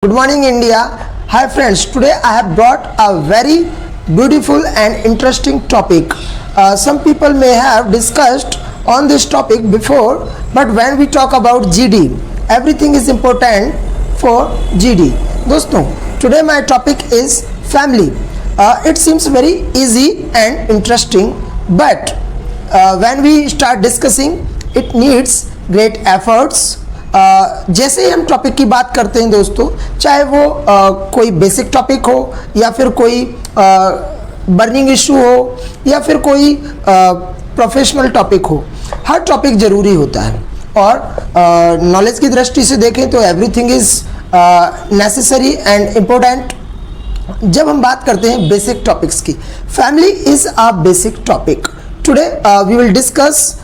Good morning India. Hi friends, today I have brought a very beautiful and interesting topic. Some people may have discussed on this topic before, but when we talk about GD, everything is important for GD. दोस्तों, today my topic is family. It seems very easy and interesting, but when we start discussing, it needs great efforts. जैसे ही हम topic की बात करते हैं दोस्तों, चाहे वो कोई बेसिक टॉपिक हो या फिर कोई बर्निंग इशू हो या फिर कोई प्रोफेशनल टॉपिक हो, हर टॉपिक ज़रूरी होता है। और नॉलेज की दृष्टि से देखें तो everything is necessary and important. जब हम बात करते हैं बेसिक टॉपिक्स की, family is a basic topic. Today we will discuss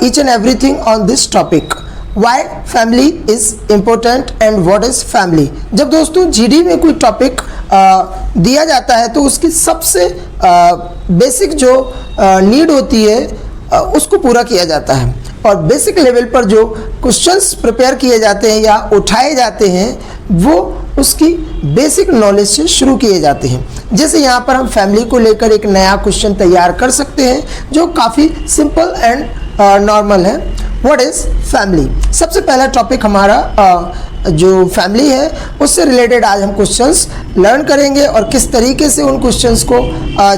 each and everything on this topic. Why family is important and what is family. जब दोस्तों जीडी में कोई टॉपिक दिया जाता है तो उसकी सबसे बेसिक जो नीड होती है उसको पूरा किया जाता है, और बेसिक लेवल पर जो क्वेश्चंस प्रिपेयर किए जाते हैं या उठाए जाते हैं वो उसकी बेसिक नॉलेज से शुरू किए जाते हैं। जैसे यहाँ पर हम फैमिली को लेकर एक नया क्वेश्चन तैयार कर सकते हैं जो काफ़ी सिंपल एंड नॉर्मल है। What is family. सबसे पहला टॉपिक हमारा जो फैमिली है उससे रिलेटेड आज हम क्वेश्चंस लर्न करेंगे और किस तरीके से उन क्वेश्चंस को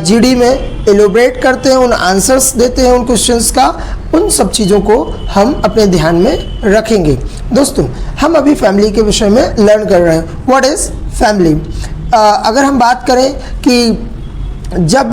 जीडी में एलोबरेट करते हैं, उन आंसर्स देते हैं उन क्वेश्चंस का, उन सब चीज़ों को हम अपने ध्यान में रखेंगे। दोस्तों, हम अभी फैमिली के विषय में लर्न कर रहे हैं। What is family. अगर हम बात करें कि जब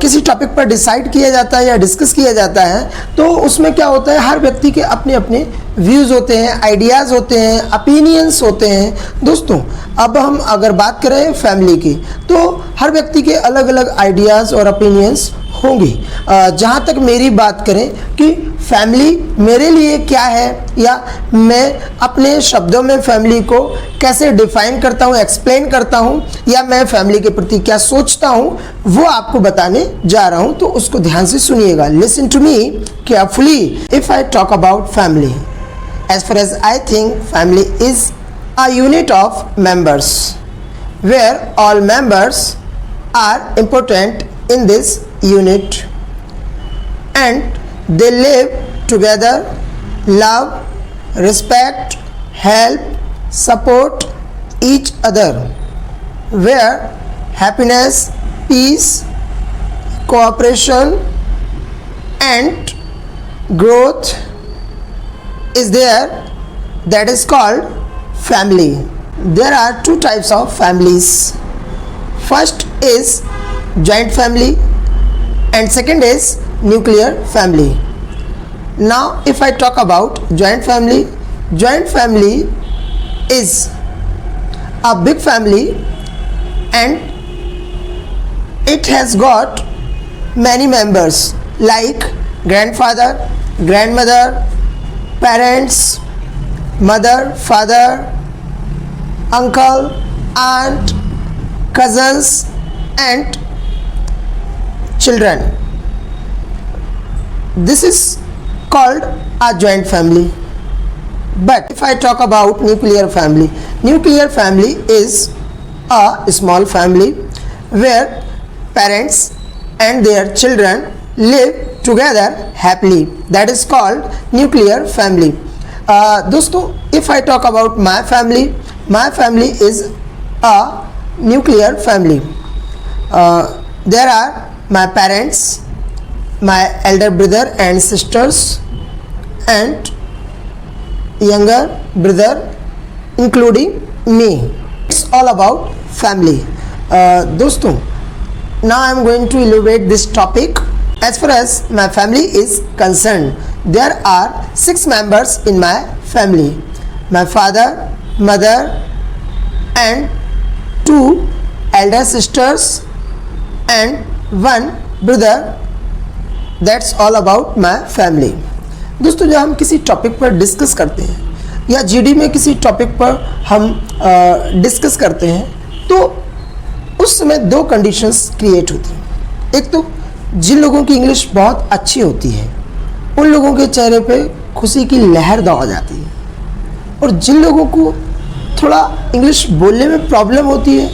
किसी टॉपिक पर डिसाइड किया जाता है या डिस्कस किया जाता है तो उसमें क्या होता है, हर व्यक्ति के अपने अपने व्यूज़ होते हैं, आइडियाज़ होते हैं, ओपिनियंस होते हैं। दोस्तों, अब हम अगर बात करें फैमिली की तो हर व्यक्ति के अलग अलग आइडियाज़ और ओपिनियंस होंगी। जहाँ तक मेरी बात करें कि फैमिली मेरे लिए क्या है या मैं अपने शब्दों में फैमिली को कैसे डिफ़ाइन करता हूँ, एक्सप्लेन करता हूँ, या मैं फैमिली के प्रति क्या सोचता हूँ, वो आपको बताने जा रहा हूँ, तो उसको ध्यान से सुनिएगा। Listen to me carefully. If I talk about family, as far as I think, family is a unit of members where all members are important in this unit and they live together, love, respect, help, support each other, where happiness, peace, cooperation and growth is there. That is called family. There are two types of families. First is joint family and second is nuclear family. Now if I talk about joint family is a big family and it has got many members like grandfather, grandmother, parents, mother, father, uncle, aunt, cousins and children. This is called a joint family. But if I talk about nuclear family is a small family where parents and their children live together happily. That is called nuclear family. दोस्तों, if I talk about my family is a nuclear family. There are my parents, my elder brother and sisters and younger brother including me. It's all about family. दोस्तों, now I am going to elaborate this topic. As far as my family is concerned, there are 6 members in my family. My father, mother and 2 elder sisters and 1 brother. That's all about my family. दोस्तों, जब हम किसी topic पर discuss करते हैं या GD में किसी टॉपिक पर हम डिस्कस करते हैं तो उस समय 2 कंडीशंस क्रिएट होती हैं। एक तो जिन लोगों की इंग्लिश बहुत अच्छी होती है उन लोगों के चेहरे पे खुशी की लहर दौड़ जाती है, और जिन लोगों को थोड़ा इंग्लिश बोलने में प्रॉब्लम होती है,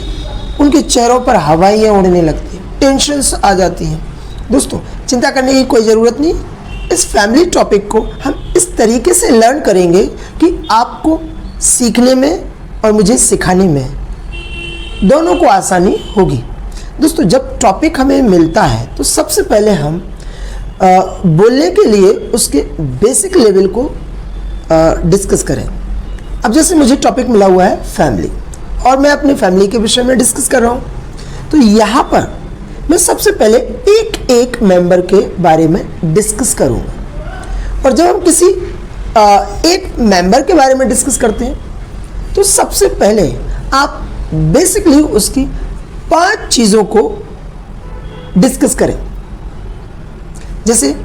उनके चेहरों पर हवाइयाँ उड़ने लगती हैं, टेंशन्स आ जाती हैं। दोस्तों, चिंता करने की कोई ज़रूरत नहीं। इस फैमिली टॉपिक को हम इस तरीके से लर्न करेंगे कि आपको सीखने में और मुझे सिखाने में दोनों को आसानी होगी। दोस्तों, जब टॉपिक हमें मिलता है तो सबसे पहले हम बोलने के लिए उसके बेसिक लेवल को डिस्कस करें। अब जैसे मुझे टॉपिक मिला हुआ है फैमिली, और मैं अपनी फैमिली के विषय में डिस्कस कर रहा हूँ, तो यहाँ पर मैं सबसे पहले एक एक मेंबर के बारे में डिस्कस करूँगा। और जब हम किसी एक मेंबर के बारे में डिस्कस करते हैं तो सबसे पहले आप बेसिकली उसकी 5 चीज़ों को डिस्कस करें। जैसे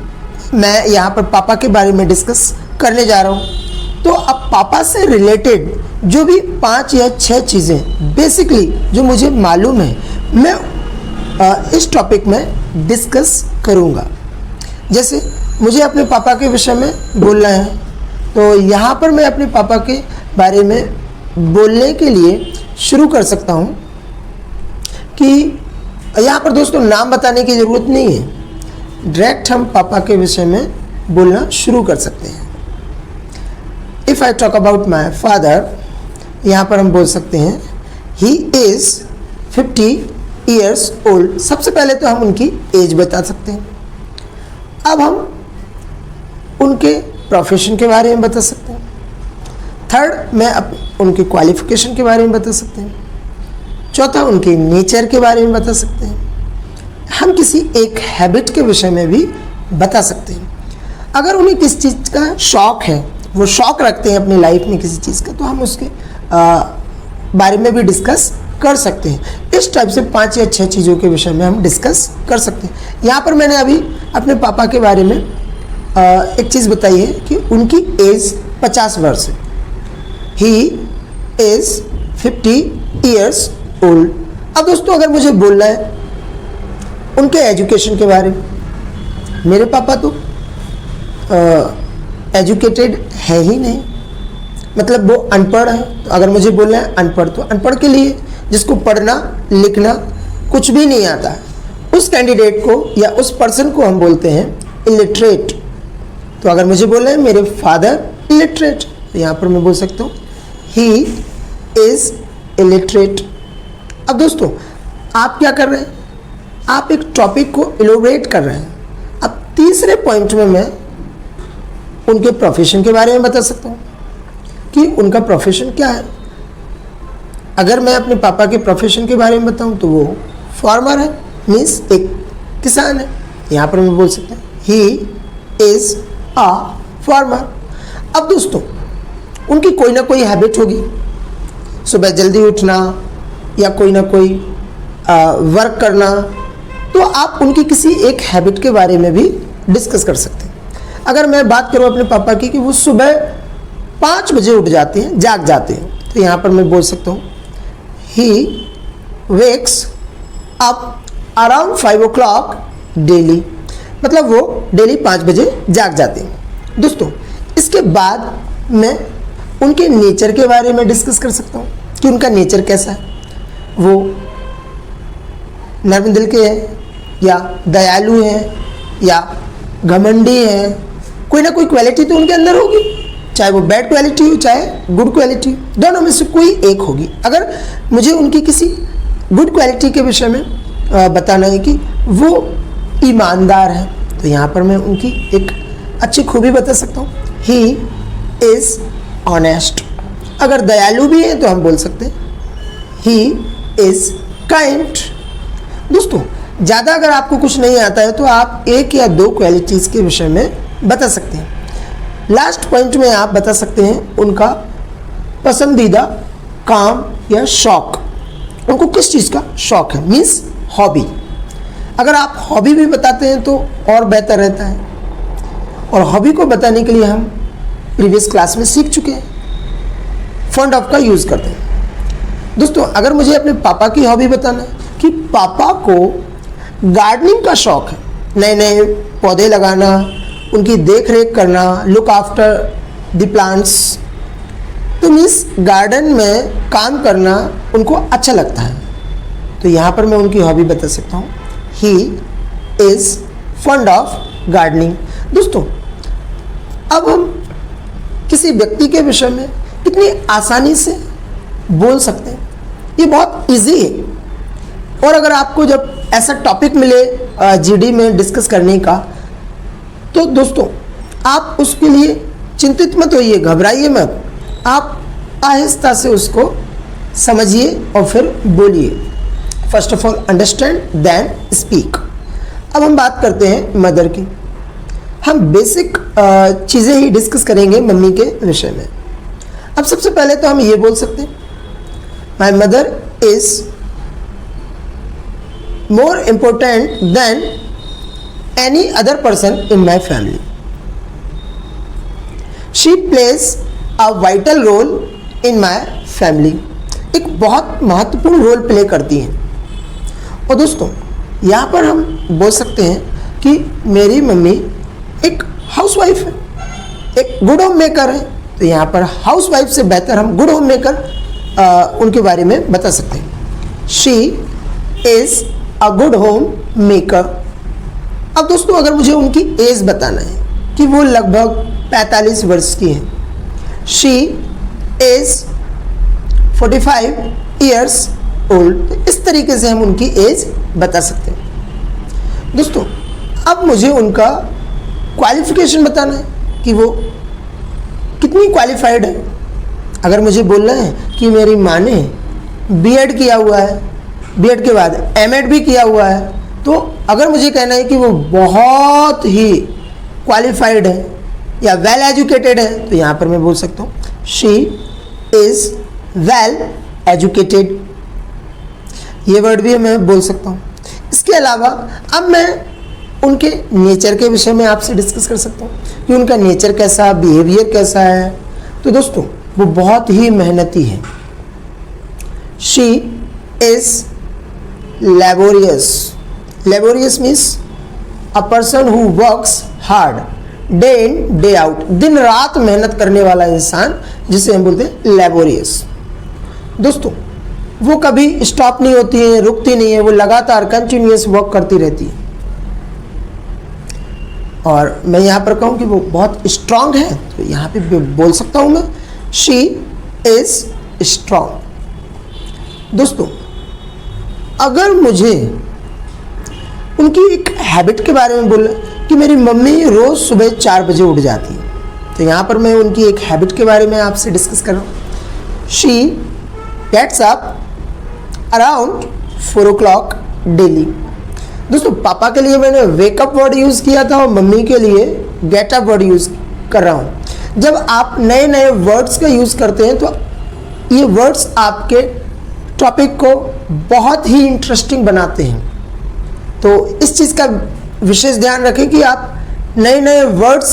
मैं यहाँ पर पापा के बारे में डिस्कस करने जा रहा हूँ, तो अब पापा से रिलेटेड जो भी 5 या 6 चीज़ें बेसिकली जो मुझे मालूम है, मैं इस टॉपिक में डिस्कस करूँगा। जैसे मुझे अपने पापा के विषय में बोलना है, तो यहाँ पर मैं अपने पापा के बारे में बोलने के लिए शुरू कर सकता हूँ कि यहाँ पर दोस्तों नाम बताने की ज़रूरत नहीं है, डायरेक्ट हम पापा के विषय में बोलना शुरू कर सकते हैं। If I talk about my father, यहाँ पर हम बोल सकते हैं ही इज़ 50 ईयर्स ओल्ड। सबसे पहले तो हम उनकी एज बता सकते हैं। अब हम उनके प्रोफेशन के बारे में बता सकते हैं। थर्ड, मैं उनकी क्वालिफिकेशन के बारे में बता सकते हैं। चौथा, उनके नेचर के बारे में बता सकते हैं। हम किसी एक हैबिट के विषय में भी बता सकते हैं। अगर उन्हें किस चीज़ का शौक़ है, वो शौक़ रखते हैं अपनी लाइफ में किसी चीज़ का, तो हम उसके बारे में भी डिस्कस कर सकते हैं। इस टाइप से 5 या 6 चीज़ों के विषय में हम डिस्कस कर सकते हैं। यहाँ पर मैंने अभी अपने पापा के बारे में एक चीज़ बताई है कि उनकी एज 50 वर्ष है। He is 50 years old. अब दोस्तों, अगर मुझे बोलना है उनके एजुकेशन के बारे में, मेरे पापा तो एजुकेटेड है ही नहीं, मतलब वो अनपढ़ है। तो अगर मुझे बोलना है अनपढ़, तो अनपढ़ के लिए जिसको पढ़ना लिखना कुछ भी नहीं आता है, उस कैंडिडेट को या उस पर्सन को हम बोलते हैं इलिटरेट। तो अगर मुझे बोलना है मेरे फादर इलिटरेट, तो यहाँ पर मैं बोल सकता हूँ ही इज़ इलिटरेट। अब दोस्तों, आप क्या कर रहे हैं? आप एक टॉपिक को इलोबरेट कर रहे हैं। अब तीसरे पॉइंट में मैं उनके प्रोफेशन के बारे में बता सकता हूँ कि उनका प्रोफेशन क्या है। अगर मैं अपने पापा के प्रोफेशन के बारे में बताऊँ तो वो फार्मर है, मीन्स एक किसान है। यहाँ पर मैं बोल सकता हूँ ही इज़ अ फार्मर। अब दोस्तों, उनकी कोई ना कोई हैबिट होगी, सुबह जल्दी उठना या कोई ना कोई वर्क करना, तो आप उनकी किसी एक हैबिट के बारे में भी डिस्कस कर सकते हैं। अगर मैं बात करूं अपने पापा की कि वो सुबह 5 बजे उठ जाते हैं, जाग जाते हैं, तो यहाँ पर मैं बोल सकता हूँ he wakes up around 5 o'clock daily, मतलब वो डेली 5 बजे जाग जाते हैं। दोस्तों, इसके बाद मैं उनके नेचर के बारे में डिस्कस कर सकता हूँ कि उनका नेचर कैसा है। वो नर्म दिल के हैं या दयालु हैं या घमंडी हैं, कोई ना कोई क्वालिटी तो उनके अंदर होगी, चाहे वो बैड क्वालिटी हो चाहे गुड क्वालिटी, दोनों में से कोई एक होगी। अगर मुझे उनकी किसी गुड क्वालिटी के विषय में बताना है कि वो ईमानदार है, तो यहाँ पर मैं उनकी एक अच्छी खूबी बता सकता हूँ, ही इज़ ऑनेस्ट। अगर दयालु भी है तो हम बोल सकते हैं ही इज़ काइंड। दोस्तों, ज़्यादा अगर आपको कुछ नहीं आता है तो आप 1 या 2 क्वालिटीज़ के विषय में बता सकते हैं। लास्ट पॉइंट में आप बता सकते हैं उनका पसंदीदा काम या शौक़, उनको किस चीज़ का शौक़ है, मीन्स हॉबी। अगर आप हॉबी भी बताते हैं तो और बेहतर रहता है, और हॉबी को बताने के लिए हम प्रीवियस क्लास में सीख चुके हैं, फंड ऑफ का यूज़ करते हैं। दोस्तों, अगर मुझे अपने पापा की हॉबी बताना है कि पापा को गार्डनिंग का शौक़ है, नए नए पौधे लगाना, उनकी देख रेख करना, लुक आफ्टर द प्लांट्स, तो मीन्स गार्डन में काम करना उनको अच्छा लगता है। तो यहाँ पर मैं उनकी हॉबी बता सकता हूँ, he is fund of gardening. दोस्तों, अब हम किसी व्यक्ति के विषय में कितनी आसानी से बोल सकते हैं, ये बहुत इजी है। और अगर आपको जब ऐसा टॉपिक मिले जीडी में डिस्कस करने का, तो दोस्तों आप उसके लिए चिंतित मत होइए, घबराइए मत, आप आहिस्ता से उसको समझिए और फिर बोलिए। First of all understand then speak. अब हम बात करते हैं मदर की। हम बेसिक चीज़ें ही डिस्कस करेंगे मम्मी के विषय में। अब सबसे पहले तो हम ये बोल सकते हैं, my mother is more important than any other person in my family. She plays a vital role in my family. एक बहुत महत्वपूर्ण रोल प्ले करती हैं। और दोस्तों, यहाँ पर हम बोल सकते हैं कि मेरी मम्मी एक हाउसवाइफ है, एक गुड होम मेकर है। तो यहाँ पर हाउसवाइफ से बेहतर हम गुड होम मेकर उनके बारे में बता सकते हैं। She is a good home maker. अब दोस्तों, अगर मुझे उनकी एज बताना है कि वो लगभग 45 वर्ष की हैं, शी इज़ 45 ईयर्स ओल्ड। इस तरीके से हम उनकी एज बता सकते हैं। दोस्तों, अब मुझे उनका क्वालिफिकेशन बताना है कि वो कितनी क्वालिफाइड है। अगर मुझे बोलना है कि मेरी माँ ने बीएड किया हुआ है, बीएड के बाद एमएड भी किया हुआ है, तो अगर मुझे कहना है कि वो बहुत ही क्वालिफाइड है या वेल एजुकेटेड है, तो यहाँ पर मैं बोल सकता हूँ शी इज़ वेल एजुकेटेड। ये वर्ड भी मैं बोल सकता हूँ। इसके अलावा अब मैं उनके नेचर के विषय में आपसे डिस्कस कर सकता हूँ कि उनका नेचर कैसा, बिहेवियर कैसा है। तो दोस्तों, वो बहुत ही मेहनती है। She is laborious. Laborious means a person who works hard day in day out. दिन रात मेहनत करने वाला इंसान, जिसे हम बोलते हैं laborious। दोस्तों, वो कभी स्टॉप नहीं होती है, रुकती नहीं है, वो लगातार कंटिन्यूअस वर्क करती रहती है। और मैं यहाँ पर कहूँ कि वो बहुत स्ट्रांग है, तो यहाँ पे बोल सकता हूँ मैं शी इज़ स्ट्रांग। दोस्तों, अगर मुझे उनकी एक हैबिट के बारे में बोलना कि मेरी मम्मी रोज़ सुबह 4 बजे उठ जाती है, तो यहाँ पर मैं उनकी एक हैबिट के बारे में आपसे डिस्कस कर रहा हूँ। She gets up around 4 o'clock daily. दोस्तों, पापा के लिए मैंने वेकअप वर्ड यूज़ किया था और मम्मी के लिए गेटअप वर्ड यूज़ कर रहा हूँ। जब आप नए नए वर्ड्स का यूज़ करते हैं तो ये वर्ड्स आपके टॉपिक को बहुत ही इंटरेस्टिंग बनाते हैं। तो इस चीज़ का विशेष ध्यान रखें कि आप नए नए वर्ड्स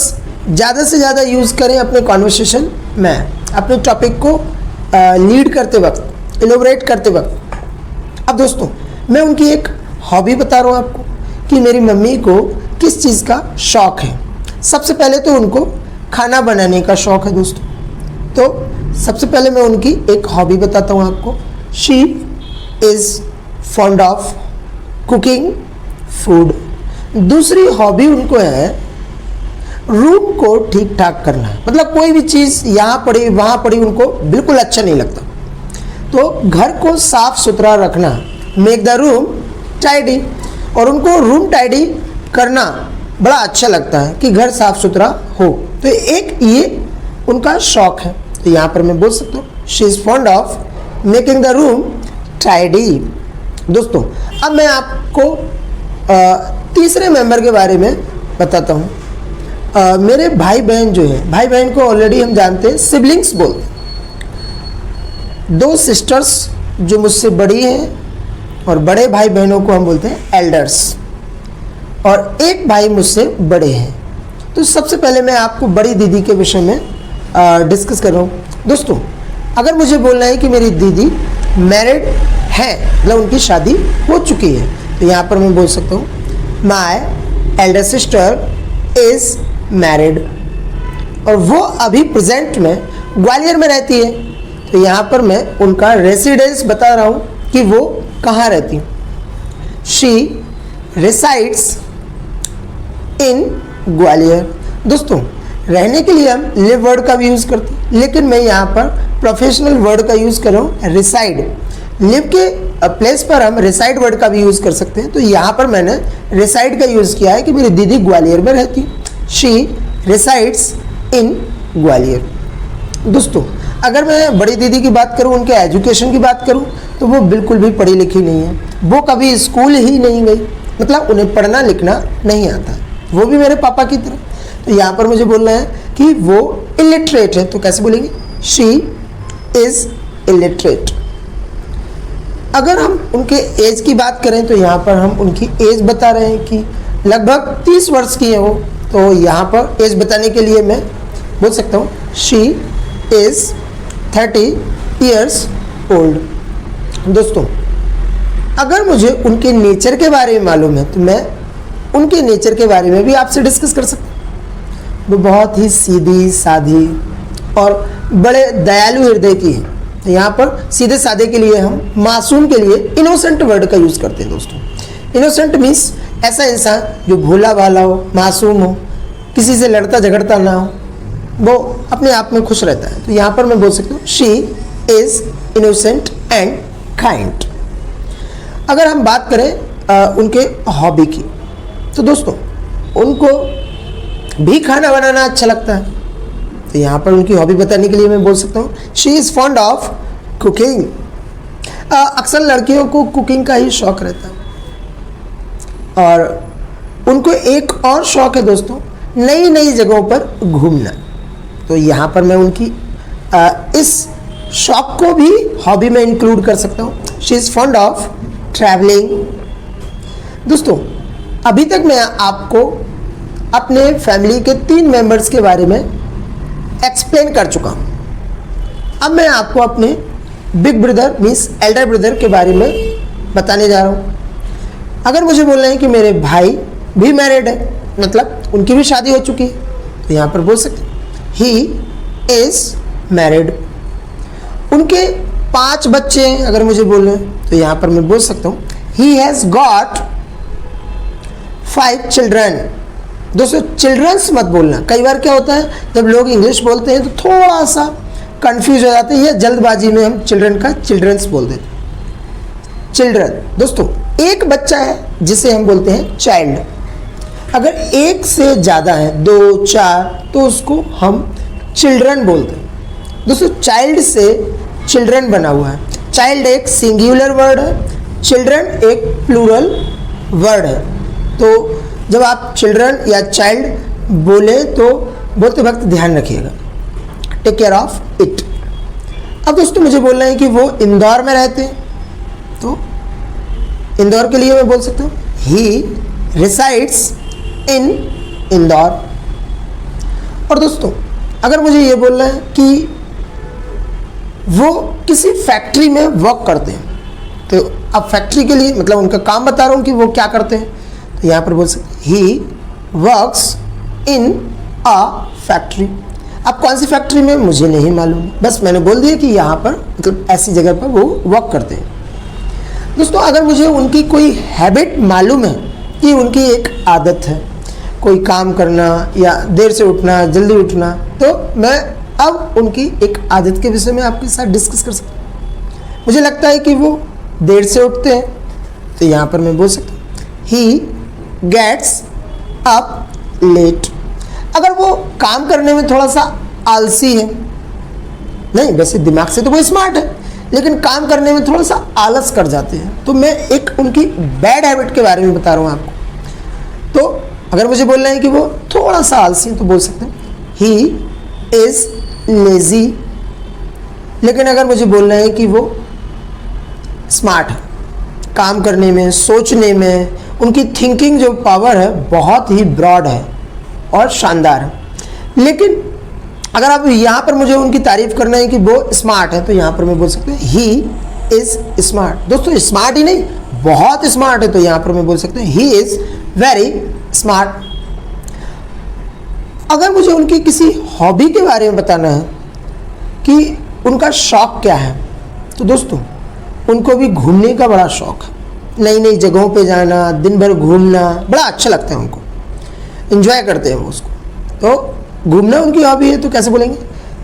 ज़्यादा से ज़्यादा यूज़ करें अपने कॉन्वर्सेशन में, अपने टॉपिक को लीड करते वक्त, इलोबरेट करते वक्त। अब दोस्तों, मैं उनकी एक हॉबी बता रहा हूँ आपको कि मेरी मम्मी को किस चीज़ का शौक़ है। सबसे पहले तो उनको खाना बनाने का शौक़ है दोस्तों। तो सबसे पहले मैं उनकी एक हॉबी बताता हूँ आपको। She is fond of cooking food. दूसरी हॉबी उनको है रूम को ठीक ठाक करना। मतलब कोई भी चीज़ यहाँ पड़ी वहाँ पड़ी उनको बिल्कुल अच्छा नहीं लगता, तो घर को साफ सुथरा रखना, मेक द रूम टाइडी। और उनको रूम टाइडी करना बड़ा अच्छा लगता है कि घर साफ सुथरा हो। तो एक ये उनका शौक़ है। तो यहाँ पर मैं बोल सकता हूँ she is fond of making the room tidy. दोस्तों, अब मैं आपको तीसरे मेंबर के बारे में बताता हूँ। मेरे भाई बहन जो है, भाई बहन को ऑलरेडी हम जानते हैं सिबलिंग्स बोलते हैं। 2 सिस्टर्स जो मुझसे बड़ी हैं और बड़े भाई बहनों को हम बोलते हैं एल्डर्स, और एक भाई मुझसे बड़े हैं। तो सबसे पहले मैं आपको बड़ी दीदी के विषय में डिस्कस कर रहा हूँ। दोस्तों, अगर मुझे बोलना है कि मेरी दीदी मैरिड है, मतलब उनकी शादी हो चुकी है, तो यहाँ पर मैं बोल सकता हूँ my elder sister is married. और वो अभी प्रेजेंट में ग्वालियर में रहती है, तो यहाँ पर मैं उनका रेसिडेंस बता रहा हूँ कि वो कहाँ रहती है। शी रेसाइड्स इन ग्वालियर। दोस्तों, रहने के लिए हम लिव वर्ड का भी यूज़ करते हैं, लेकिन मैं यहाँ पर प्रोफेशनल वर्ड का यूज़ कर रहा हूँ, रिसाइड। लिव के प्लेस पर हम रिसाइड वर्ड का भी यूज़ कर सकते हैं, तो यहाँ पर मैंने रिसाइड का यूज़ किया है कि मेरी दीदी ग्वालियर में रहती है। She resides in Gwalior. दोस्तों, अगर मैं बड़ी दीदी की बात करूँ, उनके एजुकेशन की बात करूँ, तो वो बिल्कुल भी पढ़ी लिखी नहीं है, वो कभी स्कूल ही नहीं गई, मतलब उन्हें पढ़ना लिखना नहीं आता, वो भी मेरे पापा की तरह। तो यहाँ पर मुझे बोलना है कि वो इलिटरेट है, तो कैसे बोलेंगे? She is illiterate. अगर हम उनके एज की बात करें, तो यहाँ पर हम उनकी एज बता रहे हैं कि लगभग 30 वर्ष की है वो, तो यहाँ पर एज बताने के लिए मैं बोल सकता हूँ शी इज़ 30 years ओल्ड। दोस्तों, अगर मुझे उनके नेचर के बारे में मालूम है, तो मैं उनके नेचर के बारे में भी आपसे डिस्कस कर सकता हूँ। वो बहुत ही सीधी सादी और बड़े दयालु हृदय की है। तो यहाँ पर सीधे सादे के लिए हम मासूम के लिए इनोसेंट वर्ड का यूज़ करते हैं। दोस्तों, इनोसेंट मीन्स ऐसा इंसान जो भोला भाला हो, मासूम हो, किसी से लड़ता झगड़ता ना हो, वो अपने आप में खुश रहता है। तो यहाँ पर मैं बोल सकता हूँ she is innocent and kind. अगर हम बात करें उनके हॉबी की, तो दोस्तों उनको भी खाना बनाना अच्छा लगता है। तो यहाँ पर उनकी हॉबी बताने के लिए मैं बोल सकता हूँ she is fond of cooking. अक्सर लड़कियों को कुकिंग का ही शौक रहता है, और उनको एक और शौक है दोस्तों, नई नई जगहों पर घूमना। तो यहाँ पर मैं उनकी इस शौक को भी हॉबी में इंक्लूड कर सकता हूँ। She is fond of travelling. दोस्तों, अभी तक मैं आपको अपने फैमिली के 3 मेंबर्स के बारे में एक्सप्लेन कर चुका हूँ। अब मैं आपको अपने big brother means Elder brother के बारे में बताने जा रहा हूँ। अगर मुझे बोलना है कि मेरे भाई भी मैरिड है, मतलब उनकी भी शादी हो चुकी है, तो यहाँ पर बोल सकते ही इज़ मैरिड। उनके 5 बच्चे हैं, अगर मुझे बोलना है, तो यहाँ पर मैं बोल सकता हूँ ही हैज़ गॉट 5 चिल्ड्रन। दोस्तों, चिल्ड्रंस मत बोलना। कई बार क्या होता है, जब लोग इंग्लिश बोलते हैं तो थोड़ा सा कंफ्यूज हो जाते हैं, या जल्दबाजी में हम चिल्ड्रन का चिल्ड्रंस बोल देते हैं। चिल्ड्रन, दोस्तों एक बच्चा है जिसे हम बोलते हैं चाइल्ड। अगर एक से ज़्यादा है, 2, 4, तो उसको हम चिल्ड्रन बोलते हैं। दोस्तों, चाइल्ड से चिल्ड्रन बना हुआ है। चाइल्ड एक सिंगुलर वर्ड है, चिल्ड्रन एक प्लूरल वर्ड है। तो जब आप चिल्ड्रन या चाइल्ड बोले तो बोलते वक्त ध्यान रखिएगा, टेक केयर ऑफ इट। अब दोस्तों मुझे बोलना है कि वो इंदौर में रहते हैं, तो इंदौर के लिए मैं बोल सकता हूँ ही रिसाइड्स इन इंदौर। और दोस्तों, अगर मुझे ये बोलना है कि वो किसी फैक्ट्री में वर्क करते हैं, तो अब फैक्ट्री के लिए मतलब उनका काम बता रहा हूँ कि वो क्या करते हैं, तो यहाँ पर बोल सकते he works in a factory. अब कौन सी फैक्ट्री में मुझे नहीं मालूम, बस मैंने बोल दिया कि यहाँ पर मतलब ऐसी जगह पर वो वर्क करते हैं। दोस्तों, अगर मुझे उनकी कोई हैबिट मालूम है कि उनकी एक आदत है कोई काम करना या देर से उठना, जल्दी उठना, तो मैं अब उनकी एक आदत के विषय में आपके साथ डिस्कस कर सकता हूँ। मुझे लगता है कि वो देर से उठते हैं, तो यहाँ पर मैं बोल सकता हूँ ही गेट्स अप लेट। अगर वो काम करने में थोड़ा सा आलसी है, नहीं वैसे दिमाग से तो वो स्मार्ट है, लेकिन काम करने में थोड़ा सा आलस कर जाते हैं, तो मैं एक उनकी बैड हैबिट के बारे में बता रहा हूँ आपको। तो अगर मुझे बोलना है कि वो थोड़ा सा आलसी है, तो बोल सकते हैं ही इज़ लेज़ी। लेकिन अगर मुझे बोलना है कि वो स्मार्ट है, काम करने में, सोचने में, उनकी थिंकिंग जो पावर है बहुत ही ब्रॉड है और शानदार है। लेकिन अगर आप यहाँ पर मुझे उनकी तारीफ करना है कि वो स्मार्ट है, तो यहाँ पर मैं बोल सकता हूँ ही इज़ स्मार्ट। दोस्तों, स्मार्ट ही नहीं, बहुत स्मार्ट है, तो यहाँ पर मैं बोल सकता हूँ ही इज़ वेरी स्मार्ट। अगर मुझे उनकी किसी हॉबी के बारे में बताना है, कि उनका शौक़ क्या है। तो दोस्तों उनको भी घूमने का बड़ा शौक़ है, नई नई जगहों पे जाना, दिन भर घूमना बड़ा अच्छा लगता है उनको, इन्जॉय करते हैं वो उसको। तो घूमना उनकी हॉबी है, तो कैसे बोलेंगे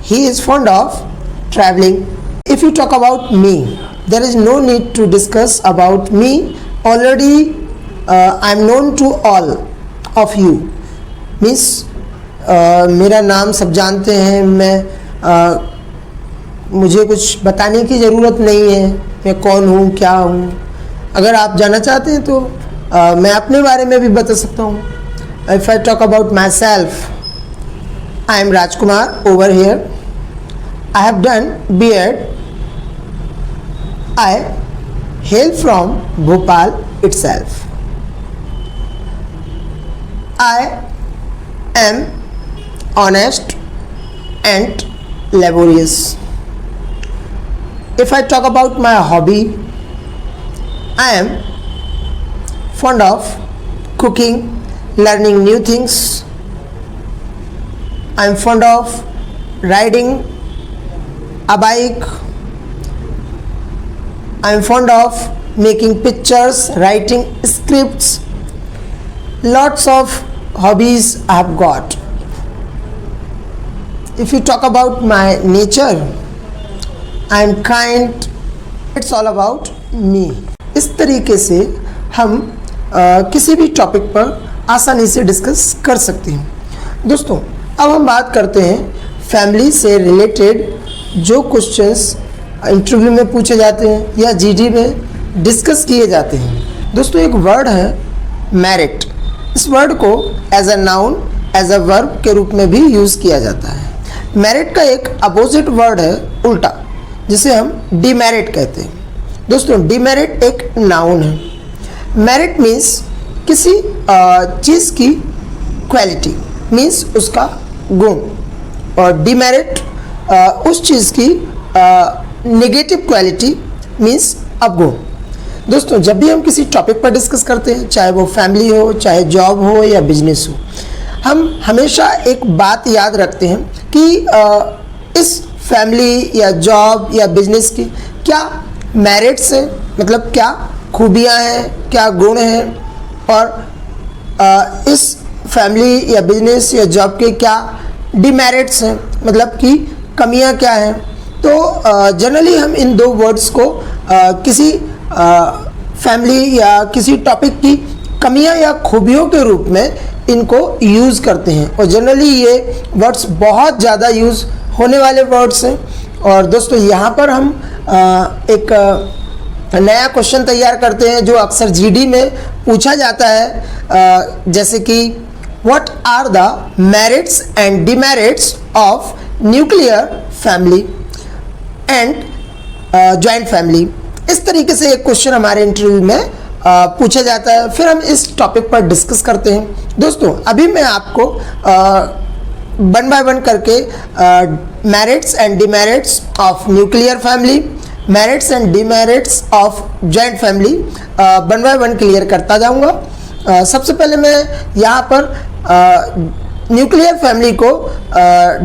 he is fond of travelling. If you talk about me, there is no need to discuss about me, already I am known to all of you. Means मेरा नाम सब जानते हैं, मैं मुझे कुछ बताने की ज़रूरत नहीं है मैं कौन हूँ क्या हूँ। अगर आप जानना चाहते हैं तो मैं अपने बारे में भी बता सकता हूँ। If I talk about my self, I am Rajkumar over here, I have done B.Ed, I hail from Bhopal itself. I am honest and laborious. If I talk about my hobby, I am fond of cooking, learning new things. I am fond of riding a bike. I am fond of making pictures, writing scripts. Lots of hobbies I have got. If you talk about my nature, I am kind. It's all about me. इस तरीके से हम किसी भी topic पर आसानी से discuss कर सकते हैं। दोस्तों अब हम बात करते हैं फैमिली से रिलेटेड जो क्वेश्चंस इंटरव्यू में पूछे जाते हैं या जीडी में डिस्कस किए जाते हैं। दोस्तों एक वर्ड है मैरिट। इस वर्ड को as a noun, as a verb के रूप में भी यूज़ किया जाता है। मैरिट का एक अपोजिट वर्ड है उल्टा, जिसे हम डीमेरिट कहते हैं। दोस्तों डीमेरिट एक नाउन है। मेरिट मीन्स किसी चीज़ की क्वालिटी, मीन्स उसका गुण, और डीमेरिट उस चीज़ की नेगेटिव क्वालिटी मीन्स अवगुण। दोस्तों जब भी हम किसी टॉपिक पर डिस्कस करते हैं, चाहे वो फैमिली हो, चाहे जॉब हो या बिजनेस हो, हम हमेशा एक बात याद रखते हैं कि इस फैमिली या जॉब या बिजनेस की क्या मेरिट्स हैं, मतलब क्या खूबियां हैं, क्या गुण हैं, और इस फैमिली या बिजनेस या जॉब के क्या डिमेरिट्स हैं, मतलब कि कमियां क्या हैं। तो जनरली हम इन दो वर्ड्स को किसी फैमिली या किसी टॉपिक की कमियां या खूबियों के रूप में इनको यूज़ करते हैं, और जनरली ये वर्ड्स बहुत ज़्यादा यूज़ होने वाले वर्ड्स हैं। और दोस्तों यहाँ पर हम एक नया क्वेश्चन तैयार करते हैं जो अक्सर जीडी में पूछा जाता है, जैसे कि what are the merits and demerits of nuclear family and joint family. इस तरीके से एक क्वेश्चन हमारे इंटरव्यू में पूछा जाता है, फिर हम इस टॉपिक पर डिस्कस करते हैं। दोस्तों अभी मैं आपको वन बाय वन करके merits and demerits of nuclear family, merits and demerits of joint family one by one clear करता जाऊंगा। सबसे पहले मैं यहाँ पर न्यूक्लियर फैमिली को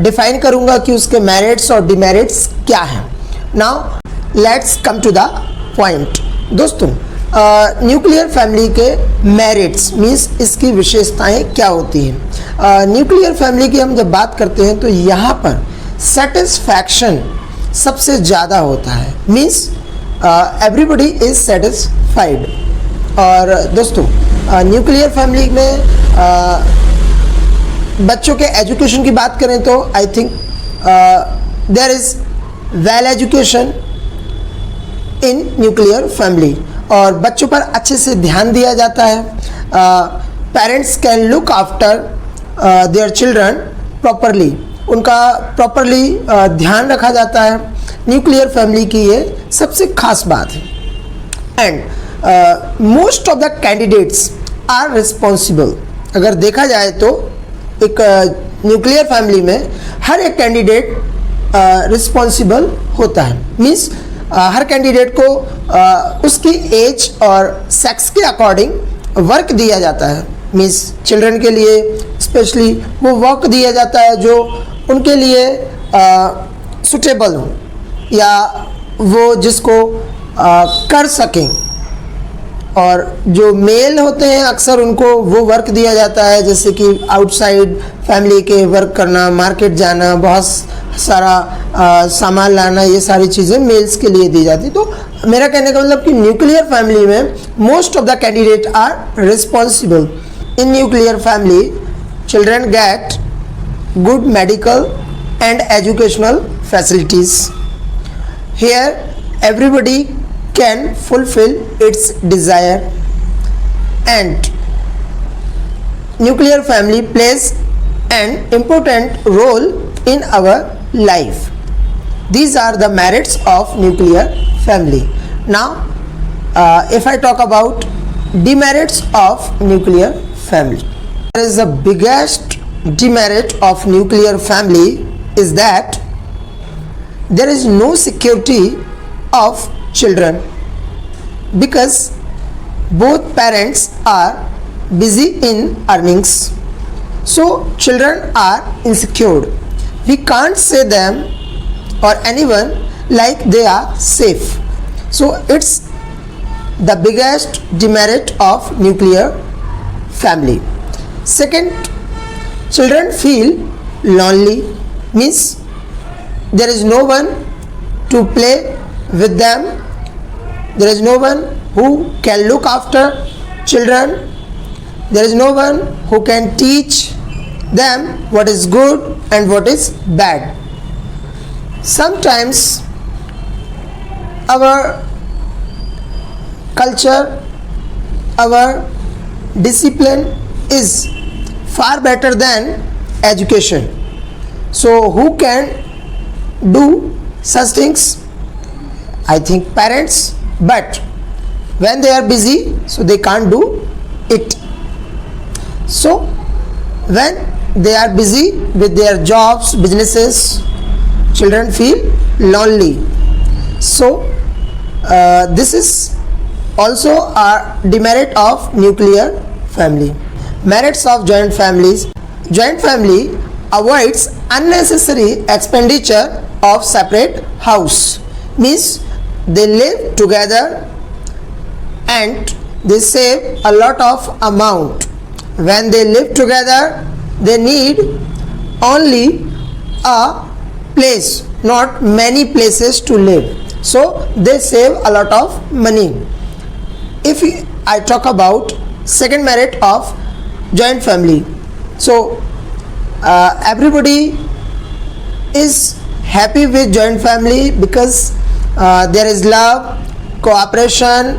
डिफाइन करूंगा कि उसके मेरिट्स और डिमेरिट्स क्या हैं। Now let's come to the point. दोस्तों न्यूक्लियर फैमिली के मेरिट्स मीन्स इसकी विशेषताएं क्या होती हैं। न्यूक्लियर फैमिली की हम जब बात करते हैं तो यहाँ पर सेटिस्फैक्शन सबसे ज़्यादा होता है, मीन्स एवरीबडी इज सेटिस्फाइड। और दोस्तों न्यूक्लियर फैमिली में बच्चों के एजुकेशन की बात करें तो I think there is well education in nuclear family, और बच्चों पर अच्छे से ध्यान दिया जाता है। Parents can look after their children properly, उनका प्रॉपरली ध्यान रखा जाता है। न्यूक्लियर फैमिली की ये सबसे खास बात है। And most of the candidates are responsible. अगर देखा जाए तो एक न्यूक्लियर फैमिली में हर एक कैंडिडेट रिस्पॉन्सिबल होता है, मीन्स हर कैंडिडेट को उसकी एज और सेक्स के अकॉर्डिंग वर्क दिया जाता है। मीन्स चिल्ड्रन के लिए स्पेशली वो वर्क दिया जाता है जो उनके लिए सुटेबल हो या वो जिसको कर सकें। और जो मेल होते हैं अक्सर उनको वो वर्क दिया जाता है जैसे कि आउटसाइड फैमिली के वर्क करना, मार्केट जाना, बहुत सारा सामान लाना, ये सारी चीज़ें मेल्स के लिए दी जाती। तो मेरा कहने का मतलब कि न्यूक्लियर फैमिली में most of the candidate are responsible. In nuclear family children get good medical and educational facilities. Here everybody can fulfill its desire, and nuclear family plays an important role in our life. These are the merits of nuclear family. Now if I talk about demerits of nuclear family, there is the biggest demerit of nuclear family is that there is no security of children because both parents are busy in earnings, so children are insecure. We can't say them or anyone like they are safe, so it's the biggest demerit of nuclear family. Second, children feel lonely, means there is no one to play with them, there is no one who can look after children, there is no one who can teach them what is good and what is bad. Sometimes our culture, our discipline is far better than education, so who can do such things? I think parents, but when they are busy, so they can't do it. So when they are busy with their jobs, businesses, children feel lonely. So this is also a demerit of nuclear family. Merits of joint families: joint family avoids unnecessary expenditure of separate house, means they live together and they save a lot of amount. When they live together, they need only a place, not many places to live, so they save a lot of money. If I talk about second merit of joint family, so everybody is happy with joint family because there is love, cooperation,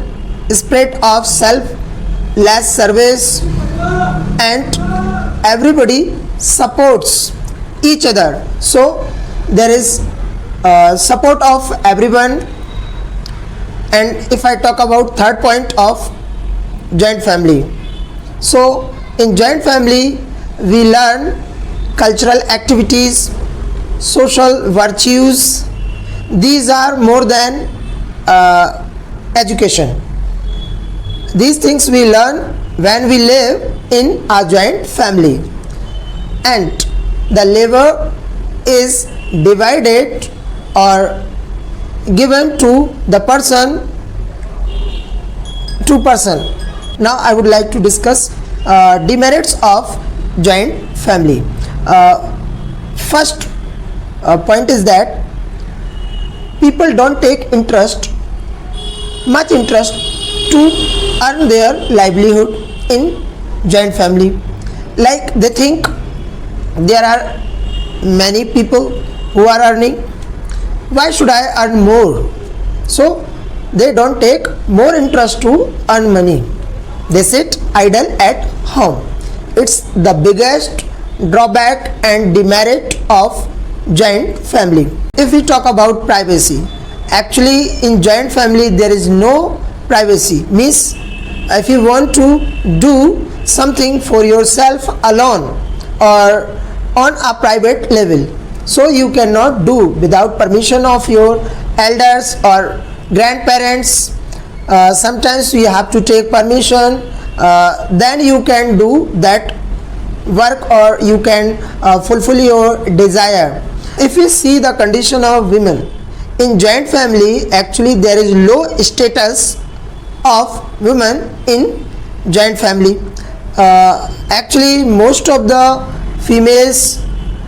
spirit of selfless service, and everybody supports each other, so there is support of everyone. And if I talk about third point of joint family, so in joint family we learn cultural activities, social virtues. These are more than education. These things we learn when we live in a joint family, and the labor is divided or given to the person, to person. Now I would like to discuss demerits of joint family. First point is that people don't take much interest to earn their livelihood in joint family. Like they think there are many people who are earning, why should I earn more? So they don't take more interest to earn money. They sit idle at home. It's the biggest drawback and demerit of joint family. If we talk about privacy, actually in joint family there is no privacy, means if you want to do something for yourself alone or on a private level, so you cannot do without permission of your elders or grandparents. Sometimes you have to take permission, then you can do that work or you can fulfill your desire. if we see the condition of women in joint family, actually there is low status of women in joint family. Actually most of the females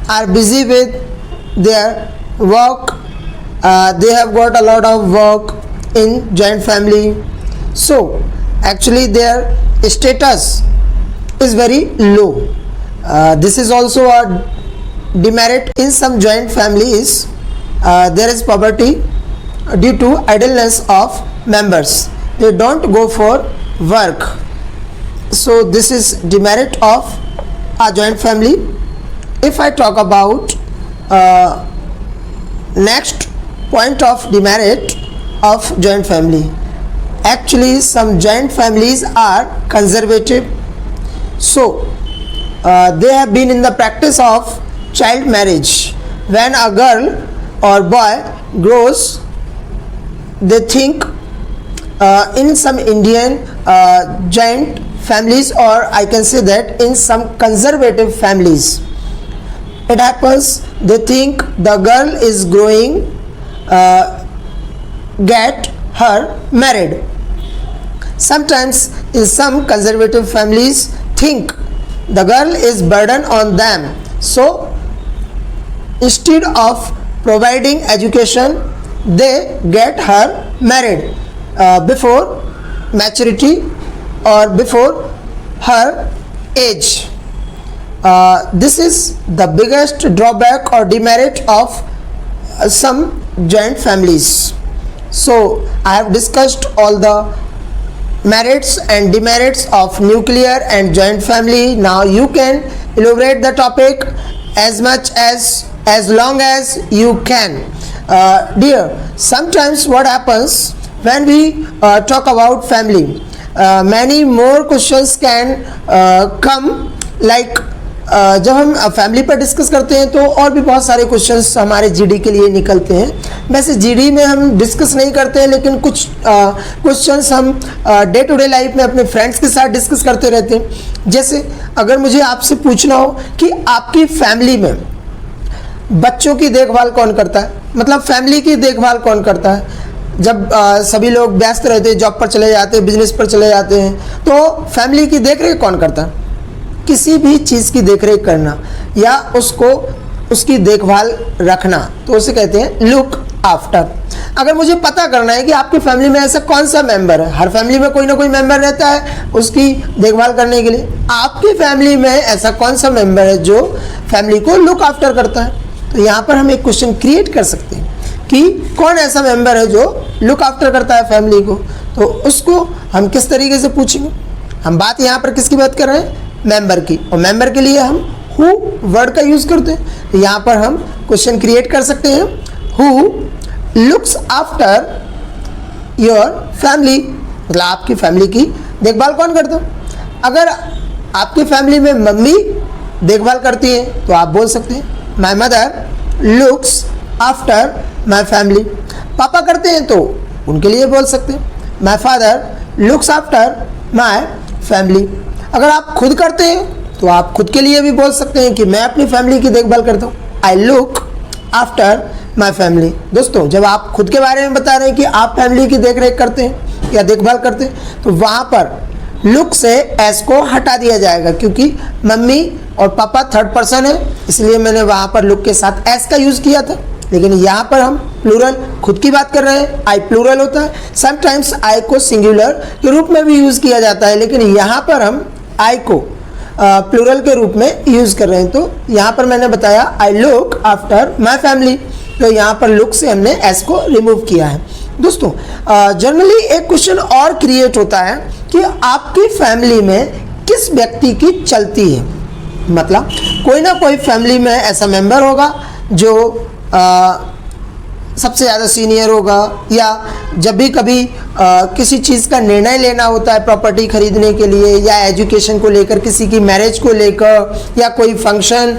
are busy with their work. They have got a lot of work in joint family, so actually their status is very low. This is also a demerit in some joint families. There is poverty due to idleness of members. They don't go for work, so this is demerit of a joint family. If I talk about next point of demerit of joint family, actually some joint families are conservative, so they have been in the practice of child marriage. When a girl or boy grows, they think in some Indian joint families, or I can say that in some conservative families, it happens they think the girl is growing, get her married. Sometimes in some conservative families think the girl is burden on them, so instead of providing education, they get her married before maturity or before her age. This is the biggest drawback or demerit of some joint families. So I have discussed all the merits and demerits of nuclear and joint family. Now you can elaborate the topic as much as long as you can. Dear, sometimes what happens when we talk about family, many more questions can come, like जब हम family पर discuss करते हैं तो और भी बहुत सारे क्वेश्चंस हमारे जीडी के लिए निकलते हैं. वैसे जीडी में हम डिस्कस नहीं करते हैं, लेकिन कुछ क्वेश्चंस हम डे टू डे लाइफ में अपने फ्रेंड्स के साथ डिस्कस करते रहते हैं. जैसे अगर मुझे आपसे पूछना हो कि आपकी फैमिली में बच्चों की देखभाल कौन करता है, मतलब फैमिली की देखभाल कौन करता है. जब सभी लोग व्यस्त रहते हैं, जॉब पर चले जाते हैं, बिजनेस पर चले जाते हैं, तो फैमिली की देखरेख कौन करता है. किसी भी चीज़ की देखरेख करना या उसको उसकी देखभाल रखना, तो उसे कहते हैं लुक आफ्टर. अगर मुझे पता करना है कि आपकी फैमिली में ऐसा कौन सा मेंबर है, हर फैमिली में कोई ना कोई मेंबर रहता है उसकी देखभाल करने के लिए, आपकी फैमिली में ऐसा कौन सा मेंबर है जो फैमिली को लुक आफ्टर करता है. तो यहाँ पर हम एक क्वेश्चन क्रिएट कर सकते हैं कि कौन ऐसा मेंबर है जो लुक आफ्टर करता है फैमिली को. तो उसको हम किस तरीके से पूछेंगे. हम बात यहाँ पर किसकी बात कर रहे हैं, मेंबर की, और मेंबर के लिए हम हु वर्ड का यूज करते हैं. तो यहाँ पर हम क्वेश्चन क्रिएट कर सकते हैं, who looks after your family, मतलब आपकी फैमिली की देखभाल कौन करता है. अगर आपकी फैमिली में मम्मी देखभाल करती है तो आप बोल सकते हैं my mother looks after my family. पापा करते हैं तो उनके लिए बोल सकते हैं my father looks after my family. अगर आप खुद करते हैं तो आप खुद के लिए भी बोल सकते हैं कि मैं अपनी फैमिली की देखभाल करता हूँ, I look after my family. दोस्तों, जब आप खुद के बारे में बता रहे हैं कि आप फैमिली की देखरेख करते हैं या देखभाल करते हैं, तो वहाँ पर लुक से एस को हटा दिया जाएगा, क्योंकि मम्मी और पापा थर्ड पर्सन है, इसलिए मैंने वहाँ पर लुक के साथ एस का यूज़ किया था. लेकिन यहाँ पर हम प्लूरल खुद की बात कर रहे हैं, आई प्लूरल होता है. समटाइम्स आई को सिंगुलर के रूप में भी यूज़ किया जाता है, लेकिन यहाँ पर हम आई को प्लूरल के रूप में यूज़ कर रहे हैं. तो यहाँ पर मैंने बताया I look after my family, तो यहाँ पर लुक से हमने एस को रिमूव किया है. दोस्तों, जनरली एक क्वेश्चन और क्रिएट होता है कि आपकी फैमिली में किस व्यक्ति की चलती है. मतलब कोई ना कोई फैमिली में ऐसा मेंबर होगा जो सबसे ज़्यादा सीनियर होगा, या जब भी कभी किसी चीज़ का निर्णय लेना होता है प्रॉपर्टी खरीदने के लिए, या एजुकेशन को लेकर, किसी की मैरिज को लेकर, या कोई फंक्शन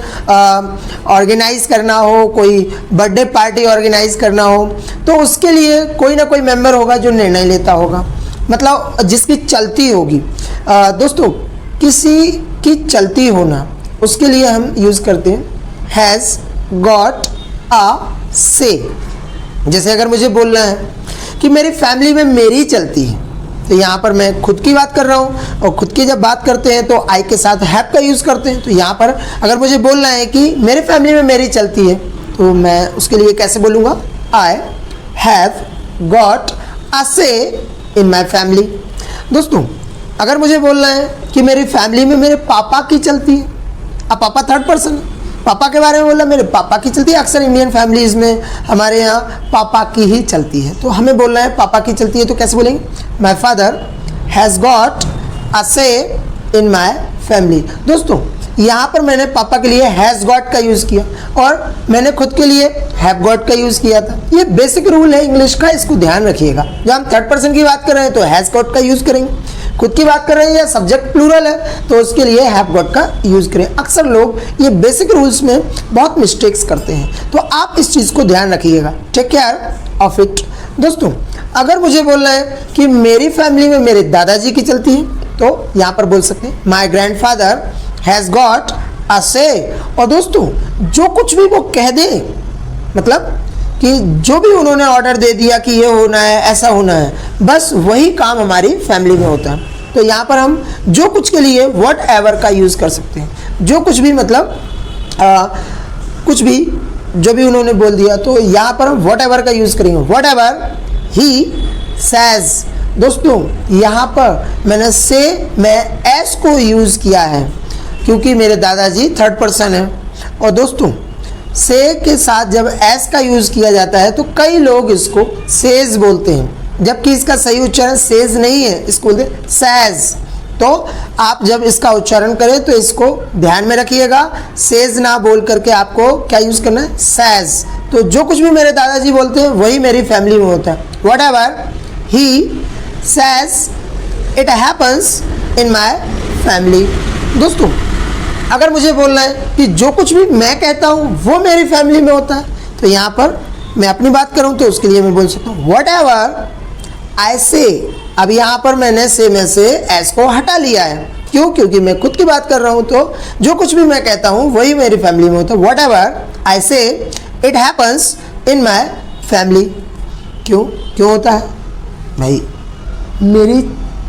ऑर्गेनाइज करना हो, कोई बर्थडे पार्टी ऑर्गेनाइज करना हो, तो उसके लिए कोई ना कोई मेंबर होगा जो निर्णय लेता होगा, मतलब जिसकी चलती होगी. दोस्तों, किसी की चलती होना, उसके लिए हम यूज़ करते हैं हैज़ गॉट अ से। जैसे अगर मुझे बोलना है कि मेरी फैमिली में मेरी चलती है, तो यहाँ पर मैं खुद की बात कर रहा हूँ, और खुद की जब बात करते हैं तो आई के साथ हैव का यूज़ करते हैं। तो यहाँ पर अगर मुझे बोलना है कि मेरी फैमिली में मेरी चलती है, तो मैं उसके लिए कैसे बोलूँगा? आई हैव गॉट अ से इन माई फैमिली। दोस्तों, अगर मुझे बोलना है कि मेरी फैमिली में मेरे पापा की चलती है, अब पापा थर्ड पर्सन है, पापा के बारे में बोला मेरे पापा की चलती है। अक्सर इंडियन फैमिलीज़ में हमारे यहाँ पापा की ही चलती है, तो हमें बोलना है पापा की चलती है, तो कैसे बोलेंगे? My father has got a से इन माई फैमिली। दोस्तों, यहाँ पर मैंने पापा के लिए हैज़ गॉट का यूज़ किया और मैंने खुद के लिए हैव गॉट का यूज़ किया था। ये बेसिक रूल है इंग्लिश का, इसको ध्यान रखिएगा। जब हम थर्ड पर्सन की बात कर रहे हैं तो हैज़ गॉट का यूज़ करेंगे, खुद की बात कर रहे हैं या सब्जेक्ट प्लूरल है तो उसके लिए हैव गॉट का यूज़ करें। अक्सर लोग ये बेसिक रूल्स में बहुत मिस्टेक्स करते हैं, तो आप इस चीज़ को ध्यान रखिएगा। Take care of it. दोस्तों, अगर मुझे बोलना है कि मेरी फैमिली में मेरे दादाजी की चलती है, तो यहाँ पर बोल सकते हैं my grand father has got a से। और दोस्तों, जो कुछ भी वो कह दे, मतलब कि जो भी उन्होंने ऑर्डर दे दिया कि ये होना है, ऐसा होना है, बस वही काम हमारी फैमिली में होता है। तो यहाँ पर हम जो कुछ के लिए वॉट एवर का यूज़ कर सकते हैं। जो कुछ भी मतलब कुछ भी जो भी उन्होंने बोल दिया, तो यहाँ पर हम वॉट एवर का यूज़ करेंगे। What ever he says. दोस्तों, यहाँ पर मैंने से मैं एस को यूज़ किया है क्योंकि मेरे दादाजी थर्ड पर्सन है। और दोस्तों, से के साथ जब एस का यूज़ किया जाता है तो कई लोग इसको सेज बोलते हैं, जबकि इसका सही उच्चारण सेज नहीं है, इसको बोलते हैं सैज। तो आप जब इसका उच्चारण करें तो इसको ध्यान में रखिएगा, सेज ना बोल करके आपको क्या यूज़ करना है? सैज। तो जो कुछ भी मेरे दादाजी बोलते हैं वही मेरी फैमिली में होता है। What ever he says it happens in my family. दोस्तों, अगर मुझे बोलना है कि जो कुछ भी मैं कहता हूँ वो मेरी फैमिली में होता है, तो यहाँ पर मैं अपनी बात करूँ तो उसके लिए मैं बोल सकता हूँ वॉट एवर आई से। अब यहाँ पर मैंने से में से एस को हटा लिया है। क्यों? क्योंकि मैं खुद की बात कर रहा हूँ, तो जो कुछ भी मैं कहता हूँ वही मेरी फैमिली में होता है। वॉट एवर आई से it happens in my family. क्यों क्यों होता है? भाई, मेरी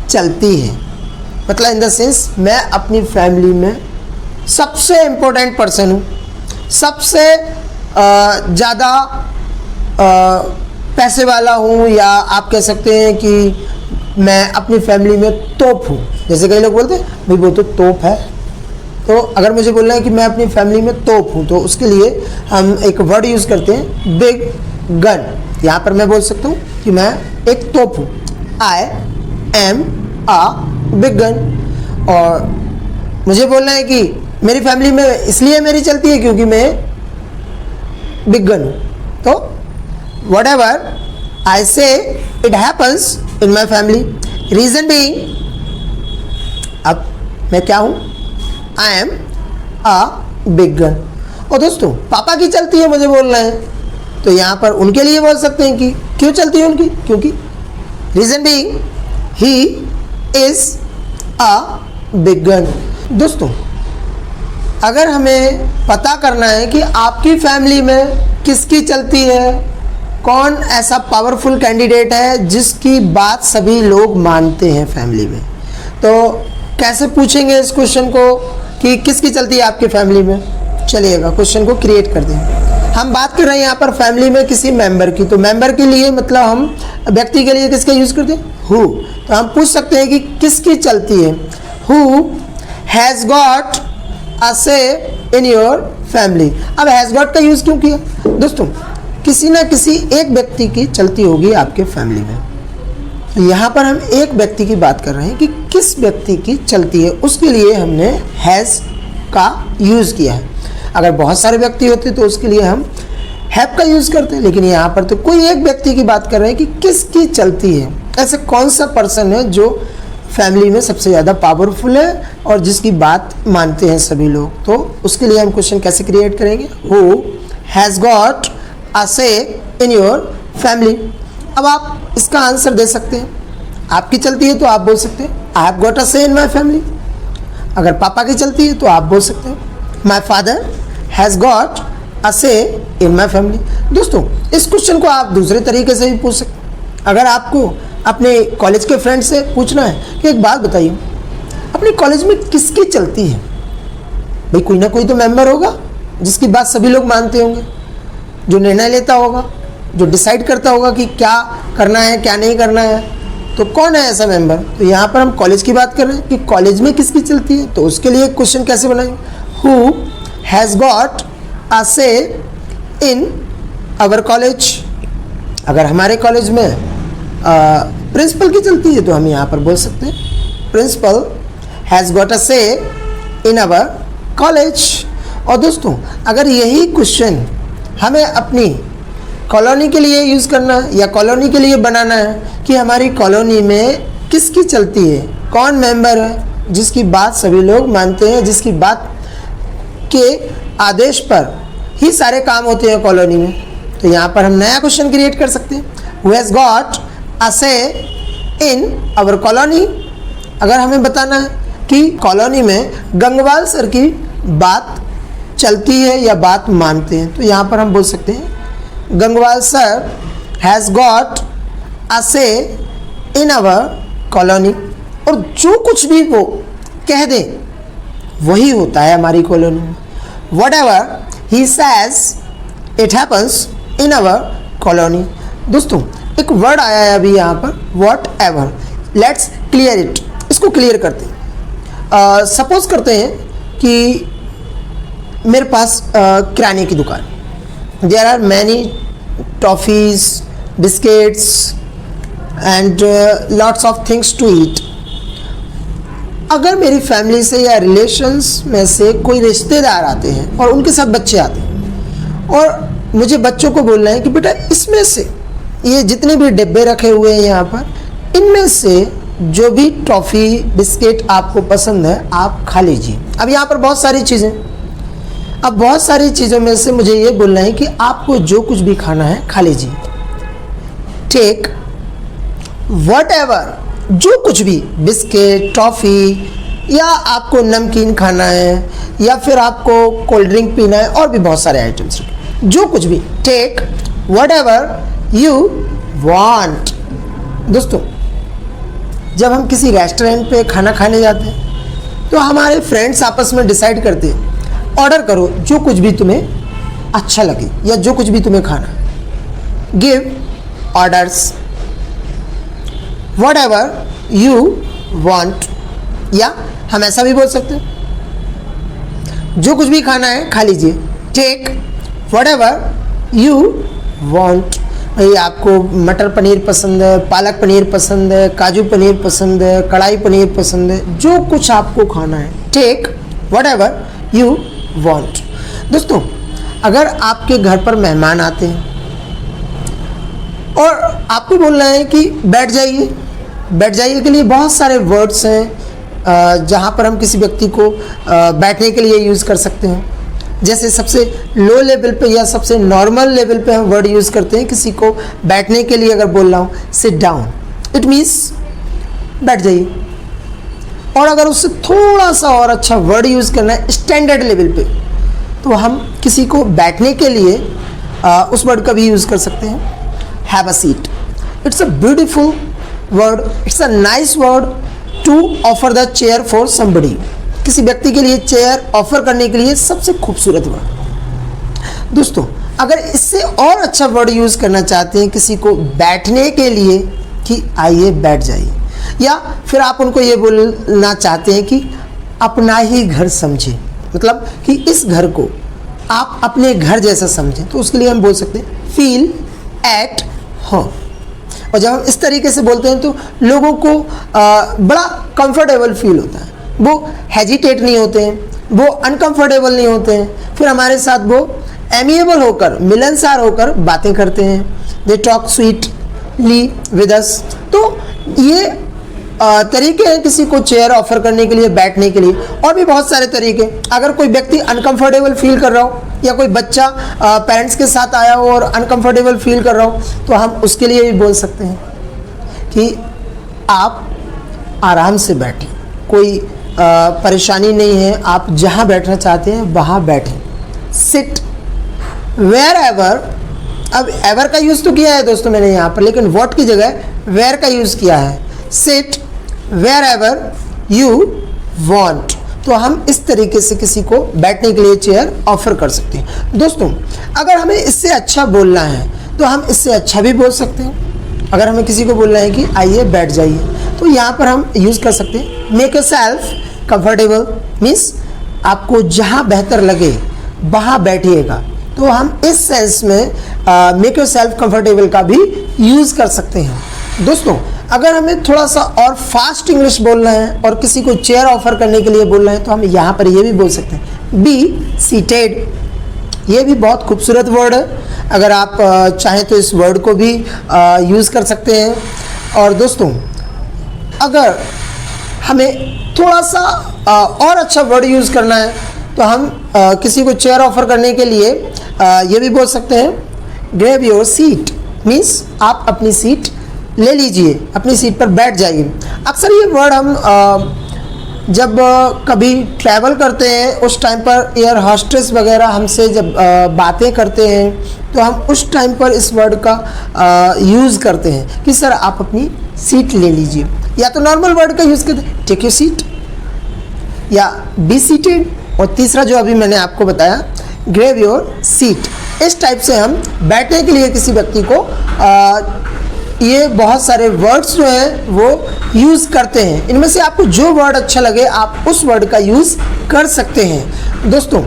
चलती है, मतलब इन द सेंस मैं अपनी फैमिली में सबसे इम्पोर्टेंट पर्सन हूँ, सबसे ज़्यादा पैसे वाला हूँ, या आप कह सकते हैं कि मैं अपनी फैमिली में तोप हूँ। जैसे कई लोग बोलते हैं भाई वो तो तोप है, तो अगर मुझे बोलना है कि मैं अपनी फैमिली में तोप हूँ तो उसके लिए हम एक वर्ड यूज़ करते हैं बिग गन। यहाँ पर मैं बोल सकता हूँ कि मैं एक तोप हूँ, I am a big gun. और मुझे बोलना है कि मेरी फैमिली में इसलिए मेरी चलती है क्योंकि मैं बिग गन हूँ, तो वॉट एवर आई से it happens in my family. Reason being, अब मैं क्या हूँ? I am a big gun. और दोस्तों, पापा की चलती है मुझे बोलना है, तो यहाँ पर उनके लिए बोल सकते हैं कि क्यों चलती है उनकी, क्योंकि reason being he is a big gun. दोस्तों, अगर हमें पता करना है कि आपकी फैमिली में किसकी चलती है, कौन ऐसा पावरफुल कैंडिडेट है जिसकी बात सभी लोग मानते हैं फैमिली में, तो कैसे पूछेंगे इस क्वेश्चन को कि किसकी चलती है आपकी फैमिली में? चलिएगा क्वेश्चन को क्रिएट कर दें। हम बात कर रहे हैं यहाँ पर फैमिली में किसी मेंबर की, तो मेंबर के लिए मतलब हम व्यक्ति के लिए किसका यूज़ करते हैं? हु। तो हम पूछ सकते हैं कि किसकी चलती है? हु हैज़ गॉट अ से इन योर फैमिली। अब हैज़ गॉट का यूज़ क्यों किया? दोस्तों, किसी ना किसी एक व्यक्ति की चलती होगी आपके फैमिली में, तो यहाँ पर हम एक व्यक्ति की बात कर रहे हैं कि किस व्यक्ति की चलती है, उसके लिए हमने हैज़ का यूज़ किया है। अगर बहुत सारे व्यक्ति होते तो उसके लिए हम हैव का यूज़ करते हैं, लेकिन यहाँ पर तो कोई एक व्यक्ति की बात कर रहे हैं कि किसकी चलती है। ऐसे कौन सा पर्सन है जो फैमिली में सबसे ज़्यादा पावरफुल है और जिसकी बात मानते हैं सभी लोग, तो उसके लिए हम क्वेश्चन कैसे क्रिएट करेंगे? हु हैज़ गॉट अ से इन योर फैमिली। अब आप इसका आंसर दे सकते हैं, आपकी चलती है तो आप बोल सकते हैं आई हैव गॉट अ से इन माई फैमिली। अगर पापा की चलती है तो आप बोल सकते हैं माई फादर हैज़ गॉट असे इन माई फैमिली। दोस्तों, इस क्वेश्चन को आप दूसरे तरीके से भी पूछ सकते। अगर आपको अपने कॉलेज के फ्रेंड से पूछना है कि एक बात बताइए, अपने कॉलेज में किसकी चलती है? भाई कोई ना कोई तो मेंबर होगा जिसकी बात सभी लोग मानते होंगे, जो निर्णय लेता होगा, जो डिसाइड करता होगा कि क्या करना है क्या नहीं करना है। तो कौन है ऐसा मेंबर? तो यहाँ पर हम कॉलेज की बात कर रहे हैं कि कॉलेज में किसकी चलती है। तो उसके लिए क्वेश्चन कैसे बनाएंगे? हु हैज़ गॉट अ से इन आवर कॉलेज। अगर हमारे कॉलेज में प्रिंसिपल की चलती है तो हम यहाँ पर बोल सकते हैं प्रिंसिपल हैज़ गॉट अ से इन आवर कॉलेज। और दोस्तों, अगर यही क्वेश्चन हमें अपनी कॉलोनी के लिए यूज़ करना है या कॉलोनी के लिए बनाना है कि हमारी कॉलोनी में किसकी चलती है, कौन मेंबर है जिसकी बात सभी लोग मानते हैं, जिसकी बात के आदेश पर ही सारे काम होते हैं कॉलोनी में, तो यहाँ पर हम नया क्वेश्चन क्रिएट कर सकते हैं। हु हैज़ गॉट अ से इन आवर कॉलोनी। अगर हमें बताना है कि कॉलोनी में गंगवाल सर की बात चलती है या बात मानते हैं, तो यहाँ पर हम बोल सकते हैं Gangwal sir has got a से इन आवर कॉलोनी। और जो कुछ भी वो कह दें वही होता है हमारी कॉलोनी में। Whatever he says it happens in our colony. दोस्तों, एक वर्ड आया है अभी यहाँ पर, whatever. Let's clear it. इसको क्लियर करते हैं। सपोज करते हैं कि मेरे पास किराने की दुकान, there are many toffees, biscuits and lots of things to eat. अगर मेरी फैमिली से या रिलेशंस में से कोई रिश्तेदार आते हैं और उनके साथ बच्चे आते हैं और मुझे बच्चों को बोलना है कि बेटा इसमें से ये जितने भी डिब्बे रखे हुए हैं यहाँ पर, इनमें से जो भी टॉफ़ी बिस्किट आपको पसंद है आप खा लीजिए। अब यहाँ पर बहुत सारी चीज़ें, अब बहुत सारी चीज़ों में से मुझे ये बोलना है कि आपको जो कुछ भी खाना है खा लीजिए। टेक वट एवर, जो कुछ भी, बिस्किट, टॉफ़ी, या आपको नमकीन खाना है या फिर आपको कोल्ड ड्रिंक पीना है, और भी बहुत सारे आइटम्स, जो कुछ भी। Take whatever you want. दोस्तों, जब हम किसी रेस्टोरेंट पे खाना खाने जाते हैं तो हमारे फ्रेंड्स आपस में डिसाइड करते हैं ऑर्डर करो जो कुछ भी तुम्हें अच्छा लगे या जो कुछ भी तुम्हें खाना। Give orders what ever you want. या हम ऐसा भी बोल सकते हैं जो कुछ भी खाना है खा लीजिए। Take whatever you want. भाई आपको मटर पनीर पसंद है, पालक पनीर पसंद है, काजू पनीर पसंद है, कढ़ाई पनीर पसंद है, जो कुछ आपको खाना है, take whatever you want. दोस्तों, अगर आपके घर पर मेहमान आते हैं और आपको बोलना है कि बैठ जाइए, बैठ जाइए के लिए बहुत सारे वर्ड्स हैं जहाँ पर हम किसी व्यक्ति को बैठने के लिए यूज़ कर सकते हैं। जैसे सबसे लो लेवल पे या सबसे नॉर्मल लेवल पे हम वर्ड यूज़ करते हैं किसी को बैठने के लिए। अगर बोल रहा हूँ सिट डाउन, इट मीन्स बैठ जाइए। और अगर उससे थोड़ा सा और अच्छा वर्ड यूज़ करना है स्टैंडर्ड लेवल पे, तो हम किसी को बैठने के लिए उस वर्ड का भी यूज़ कर सकते हैं, have a seat. It's a beautiful word, it's a nice word to offer the chair for somebody. किसी व्यक्ति के लिए चेयर ऑफर करने के लिए सबसे खूबसूरत वर्ड। दोस्तों, अगर इससे और अच्छा वर्ड यूज़ करना चाहते हैं किसी को बैठने के लिए कि आइए बैठ जाइए, या फिर आप उनको ये बोलना चाहते हैं कि अपना ही घर समझें, मतलब कि इस घर को आप अपने घर जैसा समझें, तो उसके लिए हम बोल सकते हैं फील एट होम। और जब हम इस तरीके से बोलते हैं तो लोगों को बड़ा कंफर्टेबल फील होता है, वो हेजिटेट नहीं होते हैं, वो अनकंफर्टेबल नहीं होते हैं, फिर हमारे साथ वो एमिएबल होकर, मिलनसार होकर बातें करते हैं। They talk sweetly with us. तो ये तरीके हैं किसी को चेयर ऑफर करने के लिए, बैठने के लिए। और भी बहुत सारे तरीके। अगर कोई व्यक्ति अनकंफर्टेबल फील कर रहा हो या कोई बच्चा पेरेंट्स के साथ आया हो और अनकंफर्टेबल फील कर रहा हो, तो हम उसके लिए भी बोल सकते हैं कि आप आराम से बैठें, कोई परेशानी नहीं है, आप जहाँ बैठना चाहते हैं वहाँ बैठें। सिट वेयर एवर, अब एवर का यूज़ तो किया है दोस्तों मैंने यहाँ पर, लेकिन वॉट की जगह वेयर का यूज़ किया है। Sit wherever you want, तो हम इस तरीके से किसी को बैठने के लिए चेयर ऑफर कर सकते हैं। दोस्तों अगर हमें इससे अच्छा बोलना है तो हम इससे अच्छा भी बोल सकते हैं। अगर हमें किसी को बोलना है कि आइए बैठ जाइए, तो यहाँ पर हम यूज़ कर सकते हैं make your self comfortable, means आपको जहाँ बेहतर लगे वहाँ बैठिएगा। तो हम इस सेंस में मेक योर सेल्फ कंफर्टेबल का भी यूज़ कर सकते हैं। दोस्तों अगर हमें थोड़ा सा और फास्ट इंग्लिश बोलना है और किसी को चेयर ऑफर करने के लिए बोलना है तो हम यहाँ पर ये भी बोल सकते हैं बी सीटेड। ये भी बहुत खूबसूरत वर्ड है, अगर आप चाहें तो इस वर्ड को भी यूज़ कर सकते हैं। और दोस्तों अगर हमें थोड़ा सा और अच्छा वर्ड यूज़ करना है तो हम किसी को चेयर ऑफर करने के लिए ये भी बोल सकते हैं ग्रैब योर सीट, मीन्स आप अपनी सीट ले लीजिए, अपनी सीट पर बैठ जाइए। अक्सर ये वर्ड हम जब कभी ट्रैवल करते हैं उस टाइम पर एयर हॉस्टेस वगैरह हमसे जब बातें करते हैं तो हम उस टाइम पर इस वर्ड का यूज़ करते हैं कि सर आप अपनी सीट ले लीजिए, या तो नॉर्मल वर्ड का यूज़ करते हैं टेक योर सीट या बी सीटेड, और तीसरा जो अभी मैंने आपको बताया ग्रैब योर सीट। इस टाइप से हम बैठने के लिए किसी व्यक्ति को ये बहुत सारे वर्ड्स जो हैं वो यूज़ करते हैं। इनमें से आपको जो वर्ड अच्छा लगे आप उस वर्ड का यूज़ कर सकते हैं। दोस्तों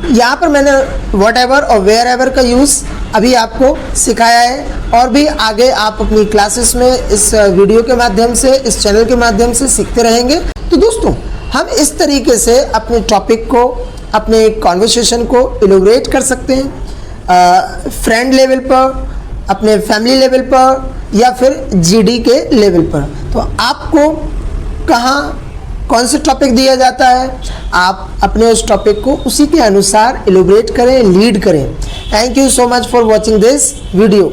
यहाँ पर मैंने वॉट एवर और वेयर एवर का यूज़ अभी आपको सिखाया है, और भी आगे आप अपनी क्लासेस में इस वीडियो के माध्यम से, इस चैनल के माध्यम से सीखते रहेंगे। तो दोस्तों हम इस तरीके से अपने टॉपिक को, अपने कॉन्वर्सेशन को इलैबोरेट कर सकते हैं फ्रेंड लेवल पर, अपने फैमिली लेवल पर, या फिर जीडी के लेवल पर। तो आपको कहाँ कौन से टॉपिक दिया जाता है, आप अपने उस टॉपिक को उसी के अनुसार इलैबोरेट करें, लीड करें। Thank you so much for watching this video.